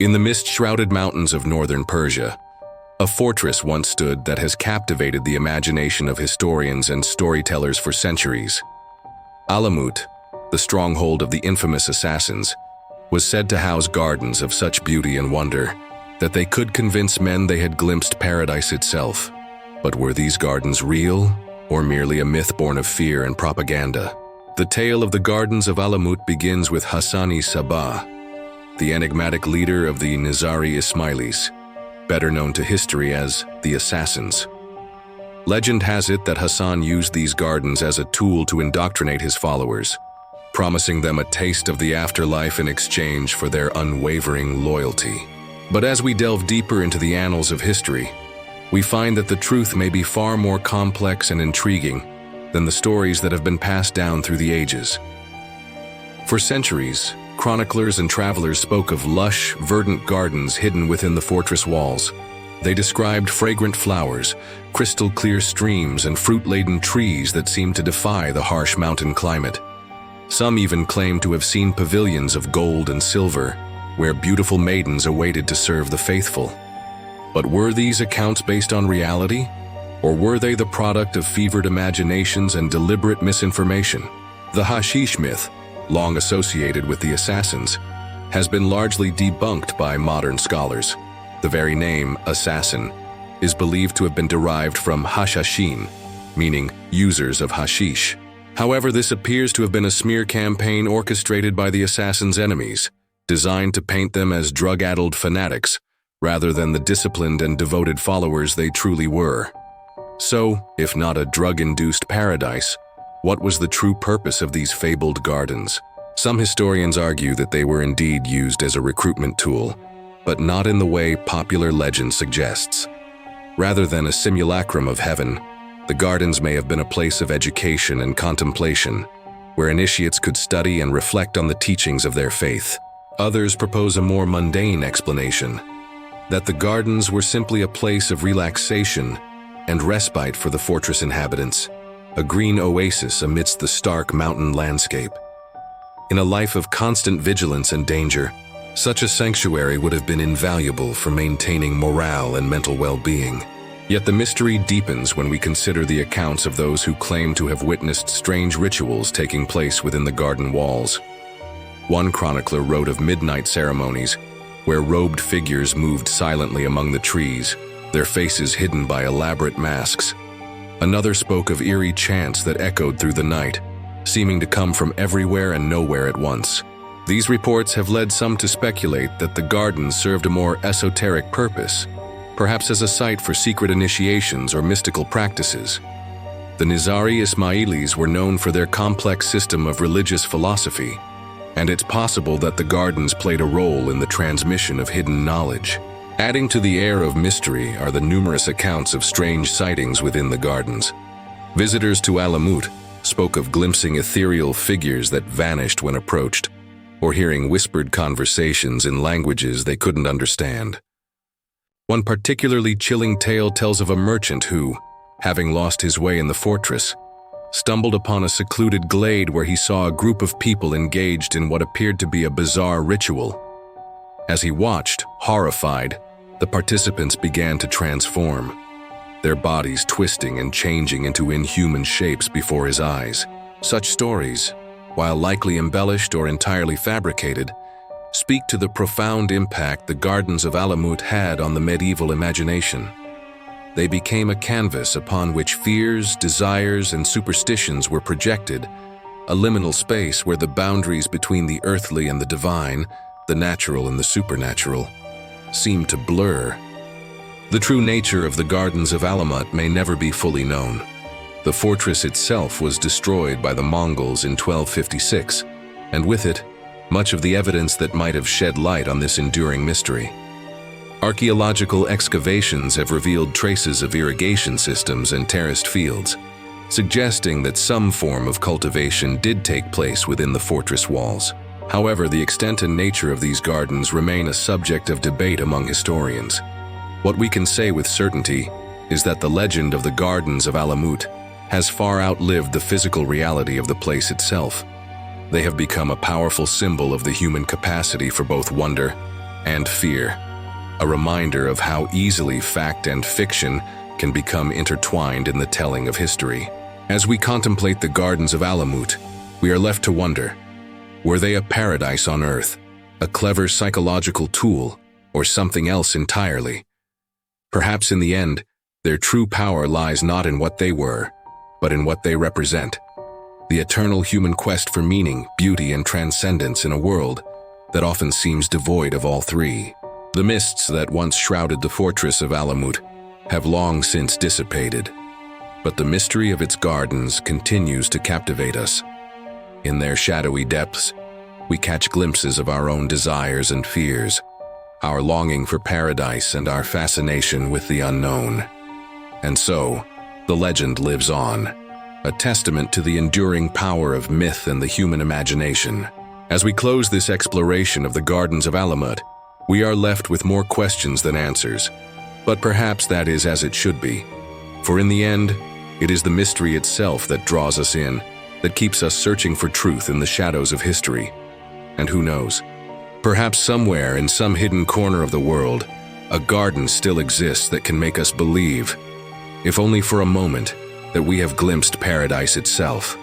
In the mist-shrouded mountains of northern Persia, a fortress once stood that has captivated the imagination of historians and storytellers for centuries. Alamut, the stronghold of the infamous assassins, was said to house gardens of such beauty and wonder that they could convince men they had glimpsed paradise itself. But were these gardens real, or merely a myth born of fear and propaganda? The tale of the Gardens of Alamut begins with Hasan-i Sabbah, the enigmatic leader of the Nizari Ismailis, better known to history as the Assassins. Legend has it that Hasan used these gardens as a tool to indoctrinate his followers, promising them a taste of the afterlife in exchange for their unwavering loyalty. But as we delve deeper into the annals of history, we find that the truth may be far more complex and intriguing than the stories that have been passed down through the ages. For centuries, chroniclers and travelers spoke of lush, verdant gardens hidden within the fortress walls. They described fragrant flowers, crystal-clear streams, and fruit-laden trees that seemed to defy the harsh mountain climate. Some even claimed to have seen pavilions of gold and silver, where beautiful maidens awaited to serve the faithful. But were these accounts based on reality? Or were they the product of fevered imaginations and deliberate misinformation? The hashish myth, long associated with the assassins, has been largely debunked by modern scholars. The very name, assassin, is believed to have been derived from Hashshashin, meaning users of hashish. However, this appears to have been a smear campaign orchestrated by the assassins' enemies, designed to paint them as drug-addled fanatics, rather than the disciplined and devoted followers they truly were. So, if not a drug-induced paradise, what was the true purpose of these fabled gardens? Some historians argue that they were indeed used as a recruitment tool, but not in the way popular legend suggests. Rather than a simulacrum of heaven, the gardens may have been a place of education and contemplation, where initiates could study and reflect on the teachings of their faith. Others propose a more mundane explanation, that the gardens were simply a place of relaxation and respite for the fortress inhabitants, a green oasis amidst the stark mountain landscape. In a life of constant vigilance and danger, such a sanctuary would have been invaluable for maintaining morale and mental well-being. Yet the mystery deepens when we consider the accounts of those who claim to have witnessed strange rituals taking place within the garden walls. One chronicler wrote of midnight ceremonies, where robed figures moved silently among the trees, their faces hidden by elaborate masks. Another spoke of eerie chants that echoed through the night, seeming to come from everywhere and nowhere at once. These reports have led some to speculate that the gardens served a more esoteric purpose, perhaps as a site for secret initiations or mystical practices. The Nizari Ismailis were known for their complex system of religious philosophy, and it's possible that the gardens played a role in the transmission of hidden knowledge. Adding to the air of mystery are the numerous accounts of strange sightings within the gardens. Visitors to Alamut spoke of glimpsing ethereal figures that vanished when approached, or hearing whispered conversations in languages they couldn't understand. One particularly chilling tale tells of a merchant who, having lost his way in the fortress, stumbled upon a secluded glade where he saw a group of people engaged in what appeared to be a bizarre ritual. As he watched, horrified, the participants began to transform, their bodies twisting and changing into inhuman shapes before his eyes. Such stories, while likely embellished or entirely fabricated, speak to the profound impact the Gardens of Alamut had on the medieval imagination. They became a canvas upon which fears, desires, and superstitions were projected, a liminal space where the boundaries between the earthly and the divine, the natural and the supernatural, seemed to blur. The true nature of the Gardens of Alamut may never be fully known. The fortress itself was destroyed by the Mongols in 1256, and with it, much of the evidence that might have shed light on this enduring mystery. Archaeological excavations have revealed traces of irrigation systems and terraced fields, suggesting that some form of cultivation did take place within the fortress walls. However, the extent and nature of these gardens remain a subject of debate among historians. What we can say with certainty is that the legend of the Gardens of Alamut has far outlived the physical reality of the place itself. They have become a powerful symbol of the human capacity for both wonder and fear, a reminder of how easily fact and fiction can become intertwined in the telling of history. As we contemplate the Gardens of Alamut, we are left to wonder, were they a paradise on earth, a clever psychological tool, or something else entirely? Perhaps in the end, their true power lies not in what they were, but in what they represent. The eternal human quest for meaning, beauty, and transcendence in a world that often seems devoid of all three. The mists that once shrouded the fortress of Alamut have long since dissipated, but the mystery of its gardens continues to captivate us. In their shadowy depths, we catch glimpses of our own desires and fears, our longing for paradise and our fascination with the unknown. And so, the legend lives on, a testament to the enduring power of myth and the human imagination. As we close this exploration of the Gardens of Alamut, we are left with more questions than answers. But perhaps that is as it should be. For in the end, it is the mystery itself that draws us in, that keeps us searching for truth in the shadows of history. And who knows? Perhaps somewhere in some hidden corner of the world, a garden still exists that can make us believe, if only for a moment, that we have glimpsed paradise itself.